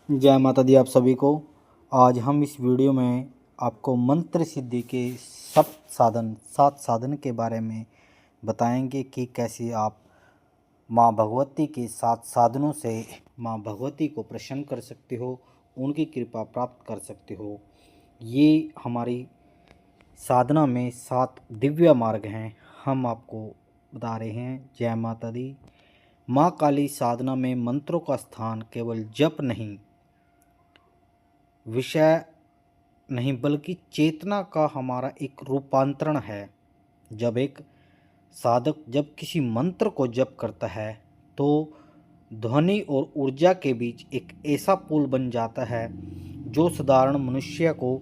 जय माता दी आप सभी को। आज हम इस वीडियो में आपको मंत्र सिद्धि के सात साधन के बारे में बताएंगे कि कैसे आप माँ भगवती के सात साधनों से माँ भगवती को प्रसन्न कर सकते हो, उनकी कृपा प्राप्त कर सकते हो। ये हमारी साधना में 7 दिव्य मार्ग हैं, हम आपको बता रहे हैं। जय माता दी। माँ काली साधना में मंत्रों का स्थान केवल जप नहीं, विषय नहीं, बल्कि चेतना का हमारा एक रूपांतरण है। जब किसी मंत्र को जप करता है तो ध्वनि और ऊर्जा के बीच एक ऐसा पुल बन जाता है जो साधारण मनुष्य को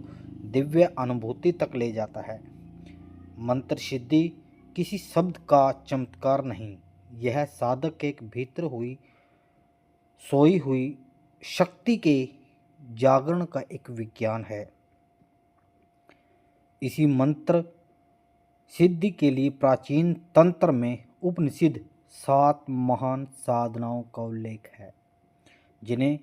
दिव्य अनुभूति तक ले जाता है। मंत्र सिद्धि किसी शब्द का चमत्कार नहीं, यह साधक के भीतर सोई हुई शक्ति के जागरण का एक विज्ञान है। इसी मंत्र सिद्धि के लिए प्राचीन तंत्र में उपनिषद 7 महान साधनाओं का उल्लेख है, जिन्हें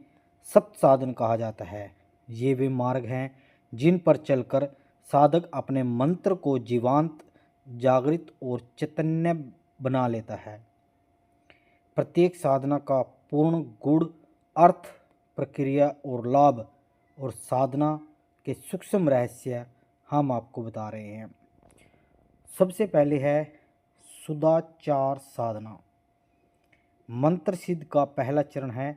सप्त साधन कहा जाता है। ये वे मार्ग हैं जिन पर चलकर साधक अपने मंत्र को जीवांत, जागृत और चैतन्य बना लेता है। प्रत्येक साधना का पूर्ण गुण, अर्थ, प्रक्रिया और लाभ और साधना के सूक्ष्म रहस्य हम आपको बता रहे हैं। सबसे पहले है सुदाचार साधना। मंत्र सिद्ध का पहला चरण है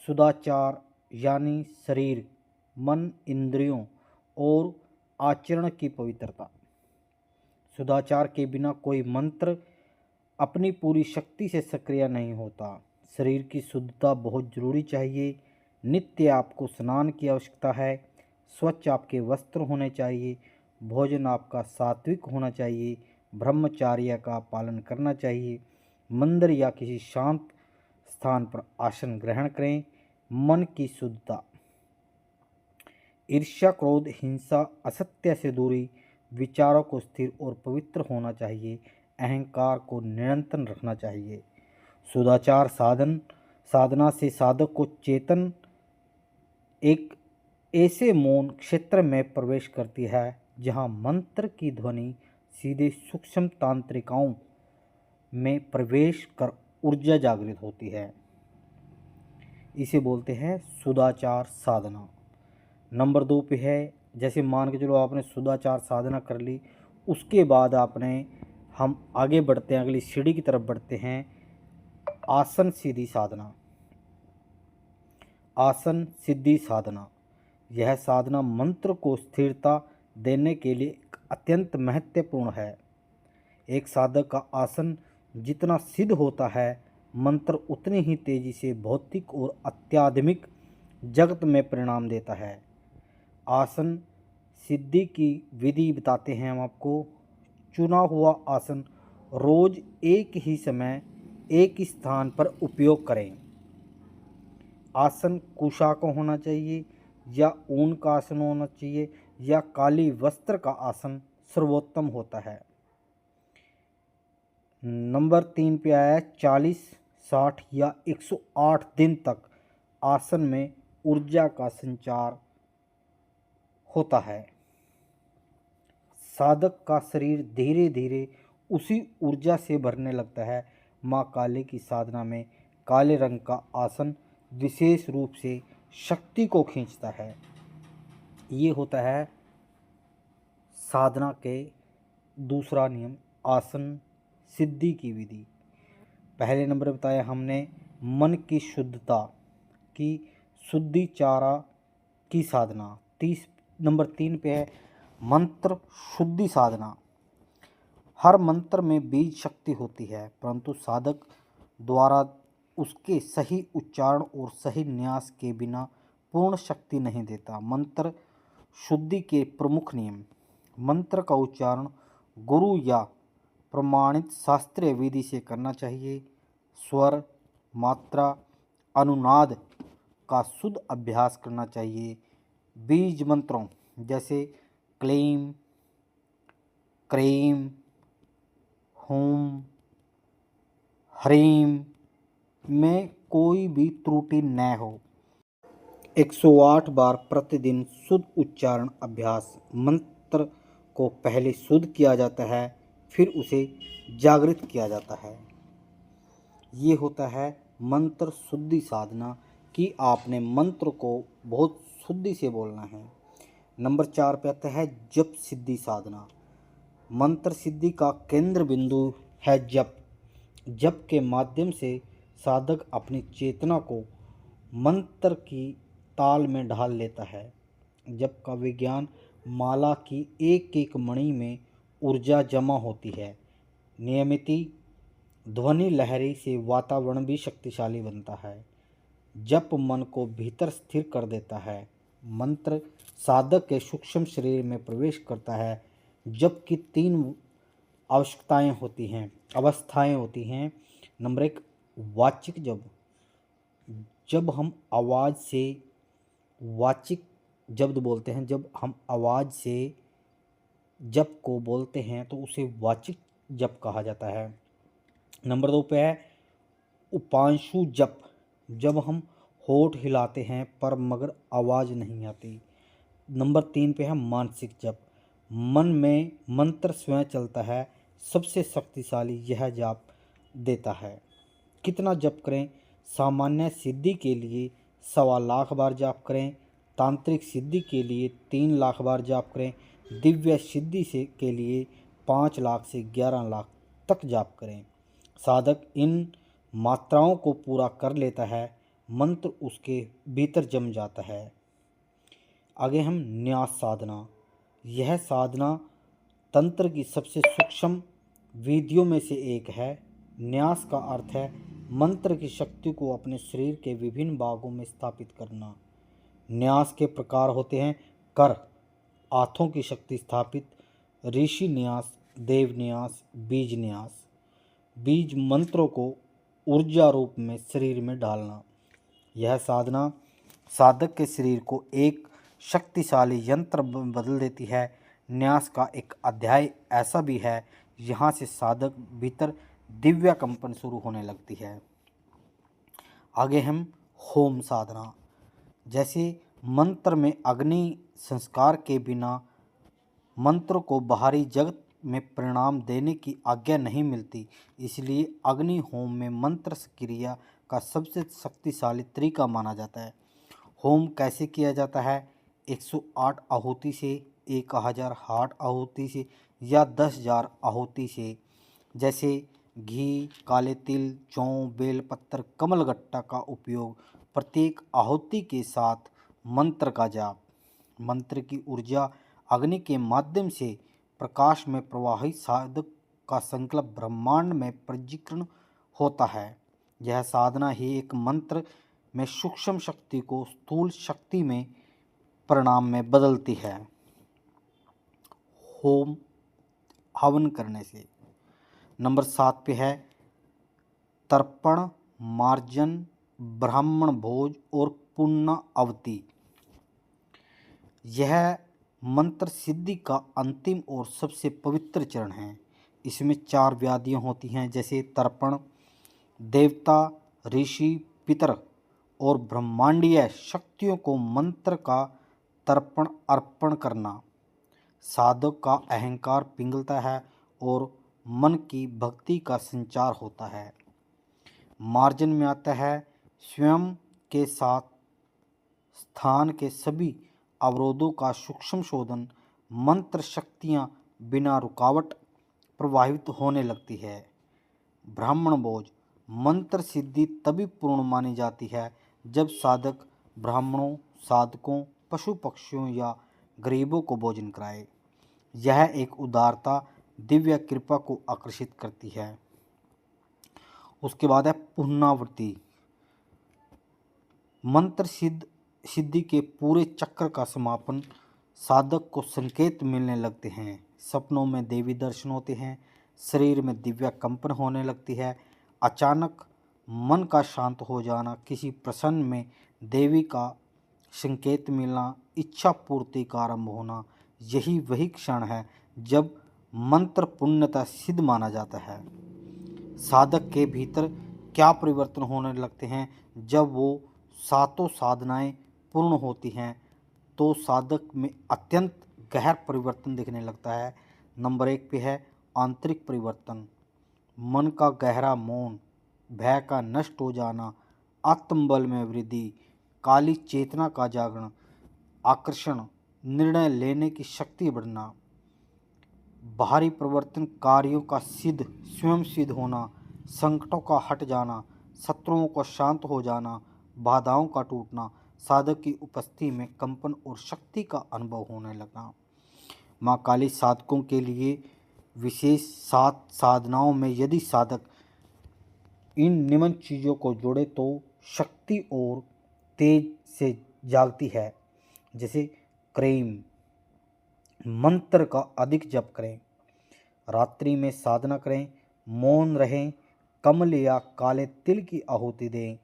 सुदाचार, यानी शरीर, मन, इंद्रियों और आचरण की पवित्रता। सुदाचार के बिना कोई मंत्र अपनी पूरी शक्ति से सक्रिय नहीं होता। शरीर की शुद्धता बहुत जरूरी चाहिए। नित्य आपको स्नान की आवश्यकता है। स्वच्छ आपके वस्त्र होने चाहिए। भोजन आपका सात्विक होना चाहिए। ब्रह्मचार्य का पालन करना चाहिए। मंदिर या किसी शांत स्थान पर आसन ग्रहण करें। मन की शुद्धता, ईर्ष्या, क्रोध, हिंसा, असत्य से दूरी, विचारों को स्थिर और पवित्र होना चाहिए। अहंकार को नियंत्रण रखना चाहिए। सदाचार साधना से साधक को चेतन एक ऐसे मौन क्षेत्र में प्रवेश करती है जहाँ मंत्र की ध्वनि सीधे सूक्ष्म तांत्रिकाओं में प्रवेश कर ऊर्जा जागृत होती है। इसे बोलते हैं सदाचार साधना। नंबर 2 पे है, जैसे मान के चलो आपने सदाचार साधना कर ली, उसके बाद हम आगे बढ़ते हैं, अगली सीढ़ी की तरफ बढ़ते हैं। आसन सिद्धि साधना। आसन सिद्धि साधना, यह साधना मंत्र को स्थिरता देने के लिए अत्यंत महत्वपूर्ण है। एक साधक का आसन जितना सिद्ध होता है, मंत्र उतनी ही तेजी से भौतिक और आध्यात्मिक जगत में परिणाम देता है। आसन सिद्धि की विधि बताते हैं हम आपको। चुना हुआ आसन रोज एक ही समय एक स्थान पर उपयोग करें। आसन कुशा का होना चाहिए या ऊन का आसन होना चाहिए या काली वस्त्र का आसन सर्वोत्तम होता है। नंबर 3 पे आया 40, 60 या 108 दिन तक आसन में ऊर्जा का संचार होता है। साधक का शरीर धीरे धीरे उसी ऊर्जा से भरने लगता है। माँ काली की साधना में काले रंग का आसन विशेष रूप से शक्ति को खींचता है। ये होता है साधना के दूसरा नियम, आसन सिद्धि की विधि। पहले नंबर बताया हमने मन की शुद्धता की शुद्धिचारा की साधना। 30 नंबर 3 पे है मंत्र शुद्धि साधना। हर मंत्र में बीज शक्ति होती है, परंतु साधक द्वारा उसके सही उच्चारण और सही न्यास के बिना पूर्ण शक्ति नहीं देता। मंत्र शुद्धि के प्रमुख नियम। मंत्र का उच्चारण गुरु या प्रमाणित शास्त्रीय विधि से करना चाहिए। स्वर, मात्रा, अनुनाद का शुद्ध अभ्यास करना चाहिए। बीज मंत्रों जैसे क्लीम, क्रीम, हुम, ह्रीम में कोई भी त्रुटि न हो। 108 बार प्रतिदिन शुद्ध उच्चारण अभ्यास। मंत्र को पहले शुद्ध किया जाता है, फिर उसे जागृत किया जाता है। ये होता है मंत्र शुद्धि साधना कि आपने मंत्र को बहुत शुद्धि से बोलना है। नंबर 4 पे आता है जप सिद्धि साधना। मंत्र सिद्धि का केंद्र बिंदु है जप। जप के माध्यम से साधक अपनी चेतना को मंत्र की ताल में ढाल लेता है। जप का विज्ञान माला की एक एक मणि में ऊर्जा जमा होती है। नियमित ध्वनि लहरी से वातावरण भी शक्तिशाली बनता है। जप मन को भीतर स्थिर कर देता है। मंत्र साधक के सूक्ष्म शरीर में प्रवेश करता है। जप की 3 अवस्थाएं होती हैं। नंबर 1 वाचिक जप। जब हम आवाज़ से वाचिक शब्द बोलते हैं, जब हम आवाज़ से जप को बोलते हैं तो उसे वाचिक जप कहा जाता है। नंबर 2 पे है उपांशु जप। जब हम होठ हिलाते हैं पर मगर आवाज़ नहीं आती। नंबर 3 पे है मानसिक जप। मन में मंत्र स्वयं चलता है। सबसे शक्तिशाली यह जाप देता है। कितना जप करें? सामान्य सिद्धि के लिए 1.25 लाख बार जाप करें। तांत्रिक सिद्धि के लिए 3 लाख बार जाप करें। दिव्य सिद्धि से के लिए 5 लाख से 11 लाख तक जाप करें। साधक इन मात्राओं को पूरा कर लेता है, मंत्र उसके भीतर जम जाता है। आगे हम न्यास साधना। यह साधना तंत्र की सबसे सूक्ष्म विधियों में से एक है। न्यास का अर्थ है मंत्र की शक्ति को अपने शरीर के विभिन्न भागों में स्थापित करना। न्यास के प्रकार होते हैं कर, हाथों की शक्ति स्थापित, ऋषि न्यास, देव न्यास, बीज न्यास। बीज मंत्रों को ऊर्जा रूप में शरीर में डालना। यह साधना साधक के शरीर को एक शक्तिशाली यंत्र में बदल देती है। न्यास का एक अध्याय ऐसा भी है यहाँ से साधक भीतर दिव्य कंपन शुरू होने लगती है। आगे हम होम साधना। जैसे मंत्र में अग्नि संस्कार के बिना मंत्र को बाहरी जगत में परिणाम देने की आज्ञा नहीं मिलती, इसलिए अग्नि होम में मंत्र क्रिया का सबसे शक्तिशाली तरीका माना जाता है। होम कैसे किया जाता है? 108 आहुति से, 1008 आहुति से या 10,000 आहुति से। जैसे घी, काले तिल, जौ, बेलपत्र, कमलगट्टा का उपयोग। प्रत्येक आहुति के साथ मंत्र का जाप। मंत्र की ऊर्जा अग्नि के माध्यम से प्रकाश में प्रवाहित साधक का संकल्प ब्रह्मांड में प्रज्वलित होता है। यह साधना ही एक मंत्र में सूक्ष्म शक्ति को स्थूल शक्ति में परिणाम में बदलती है। होम हवन करने से। नंबर 7 पे है तर्पण, मार्जन, ब्राह्मण भोज और पुण्य। यह मंत्र सिद्धि का अंतिम और सबसे पवित्र चरण है। इसमें 4 व्याधियाँ होती हैं, जैसे तर्पण, देवता, ऋषि, पितर और ब्रह्मांडीय शक्तियों को मंत्र का तर्पण अर्पण करना। साधक का अहंकार पिघलता है और मन की भक्ति का संचार होता है। मार्जन में आता है स्वयं के साथ स्थान के सभी अवरोधों का सूक्ष्म शोधन। मंत्र शक्तियाँ बिना रुकावट प्रवाहित होने लगती है। ब्राह्मण भोज। मंत्र सिद्धि तभी पूर्ण मानी जाती है जब साधक ब्राह्मणों, साधकों, पशु पक्षियों या गरीबों को भोजन कराए। यह एक उदारता, दिव्य कृपा को आकर्षित करती है। उसके बाद है पुनरावृत्ति। मंत्र सिद्धि के पूरे चक्र का समापन साधक को संकेत मिलने लगते हैं। सपनों में देवी दर्शन होते हैं, शरीर में दिव्य कंपन होने लगती है, अचानक मन का शांत हो जाना, किसी प्रसन्न में देवी का संकेत मिलना, इच्छा पूर्ति का आरंभ होना। यही वही क्षण है जब मंत्र पूर्णतः सिद्ध माना जाता है। साधक के भीतर क्या परिवर्तन होने लगते हैं जब वो सातों साधनाएं पूर्ण होती हैं तो साधक में अत्यंत गहर परिवर्तन दिखने लगता है। नंबर 1 पे है आंतरिक परिवर्तन, मन का गहरा मौन, भय का नष्ट हो जाना, आत्मबल में वृद्धि, काली चेतना का जागरण, आकर्षण, निर्णय लेने की शक्ति बढ़ना, बाहरी परिवर्तन, कार्यों का स्वयं सिद्ध होना, संकटों का हट जाना, शत्रुओं का शांत हो जाना, बाधाओं का टूटना, साधक की उपस्थिति में कंपन और शक्ति का अनुभव होने लगना। माँ काली साधकों के लिए विशेष 7 साधनाओं में यदि साधक इन निम्न चीज़ों को जोड़े तो शक्ति और तेज से जागती है। जैसे क्रेम, मंत्र का अधिक जप करें, रात्रि में साधना करें, मौन रहें, कमल या काले तिल की आहुति दें।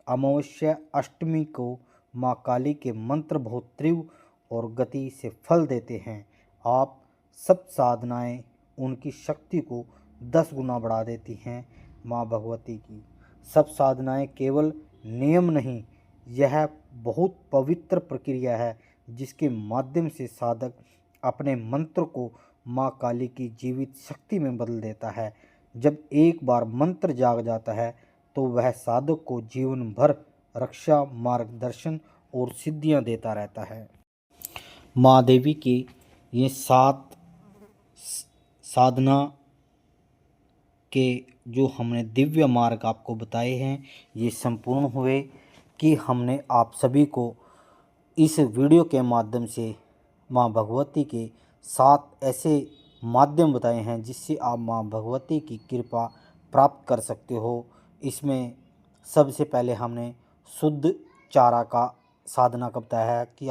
अमावस्या अष्टमी को माँ काली के मंत्र बहुत तीव्र और गति से फल देते हैं। आप सब साधनाएं उनकी शक्ति को 10 गुना बढ़ा देती हैं। माँ भगवती की सब साधनाएं केवल नियम नहीं, यह बहुत पवित्र प्रक्रिया है जिसके माध्यम से साधक अपने मंत्र को माँ काली की जीवित शक्ति में बदल देता है। जब एक बार मंत्र जाग जाता है तो वह साधक को जीवन भर रक्षा, मार्गदर्शन और सिद्धियां देता रहता है। माँ देवी की ये 7 साधना के जो हमने दिव्य मार्ग आपको बताए हैं ये संपूर्ण हुए कि हमने आप सभी को इस वीडियो के माध्यम से माँ भगवती के 7 ऐसे माध्यम बताए हैं जिससे आप माँ भगवती की कृपा प्राप्त कर सकते हो। इसमें सबसे पहले हमने शुद्ध चारा का साधना का बताया है कि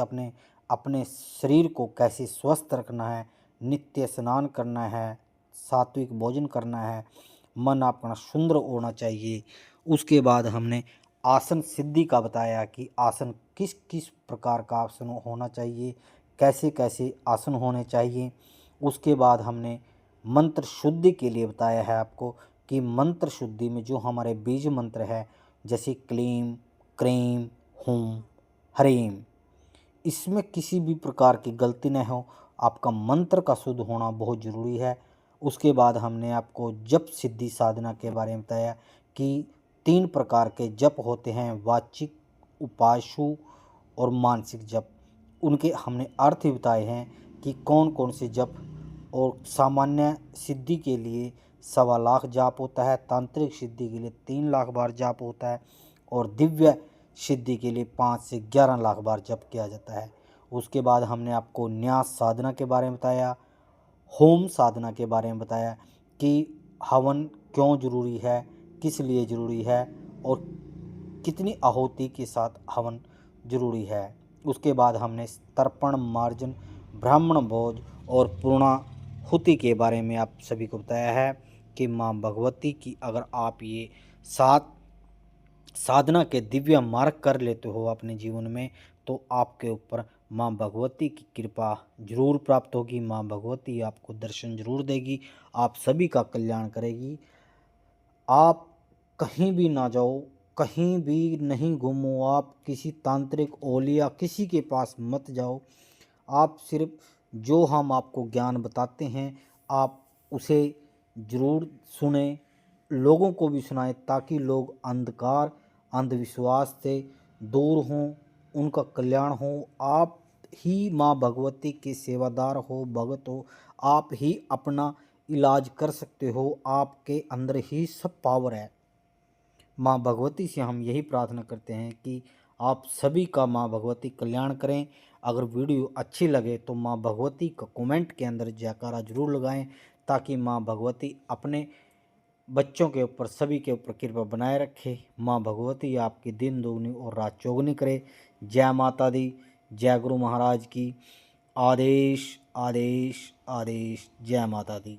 अपने शरीर को कैसे स्वस्थ रखना है, नित्य स्नान करना है, सात्विक भोजन करना है, मन अपना सुंदर होना चाहिए। उसके बाद हमने आसन सिद्धि का बताया कि आसन किस किस प्रकार का आसन होना चाहिए, कैसे कैसे आसन होने चाहिए। उसके बाद हमने मंत्र शुद्धि के लिए बताया है आपको कि मंत्र शुद्धि में जो हमारे बीज मंत्र है जैसे क्लीम, क्रीम, हुम, हरीम, इसमें किसी भी प्रकार की गलती न हो, आपका मंत्र का शुद्ध होना बहुत ज़रूरी है। उसके बाद हमने आपको जप सिद्धि साधना के बारे में बताया कि 3 प्रकार के जप होते हैं, वाचिक, उपासु और मानसिक जप। उनके हमने अर्थ भी बताए हैं कि कौन कौन से जप। और सामान्य सिद्धि के लिए 1.25 लाख जाप होता है, तांत्रिक सिद्धि के लिए 3 लाख बार जाप होता है और दिव्य सिद्धि के लिए 5 से 11 लाख बार जप किया जाता है। उसके बाद हमने आपको न्यास साधना के बारे में बताया, होम साधना के बारे में बताया कि हवन क्यों ज़रूरी है, किस लिए ज़रूरी है और कितनी आहुति के साथ हवन ज़रूरी है। उसके बाद हमने तर्पण, मार्जन, ब्राह्मण भोज और पूर्णाहुति के बारे में आप सभी को बताया है कि माँ भगवती की अगर आप ये 7 साधना के दिव्य मार्ग कर लेते हो अपने जीवन में तो आपके ऊपर माँ भगवती की कृपा जरूर प्राप्त होगी। माँ भगवती आपको दर्शन जरूर देगी, आप सभी का कल्याण करेगी। आप कहीं भी ना जाओ, कहीं भी नहीं घूमो, आप किसी तांत्रिक ओलिया किसी के पास मत जाओ। आप सिर्फ जो हम आपको ज्ञान बताते हैं आप उसे ज़रूर सुने, लोगों को भी सुनाएं ताकि लोग अंधकार, अंधविश्वास से दूर हों, उनका कल्याण हो। आप ही माँ भगवती के सेवादार हो, भगत हो, आप ही अपना इलाज कर सकते हो, आपके अंदर ही सब पावर है। माँ भगवती से हम यही प्रार्थना करते हैं कि आप सभी का माँ भगवती कल्याण करें। अगर वीडियो अच्छी लगे तो माँ भगवती का कमेंट के अंदर जयकारा जरूर लगाएं ताकि माँ भगवती अपने बच्चों के ऊपर, सभी के ऊपर कृपा बनाए रखे। माँ भगवती आपकी दिन दोगुनी और रात चौगुनी करे। जय माता दी, जय गुरु महाराज की। आदेश आदेश आदेश। जय माता दी।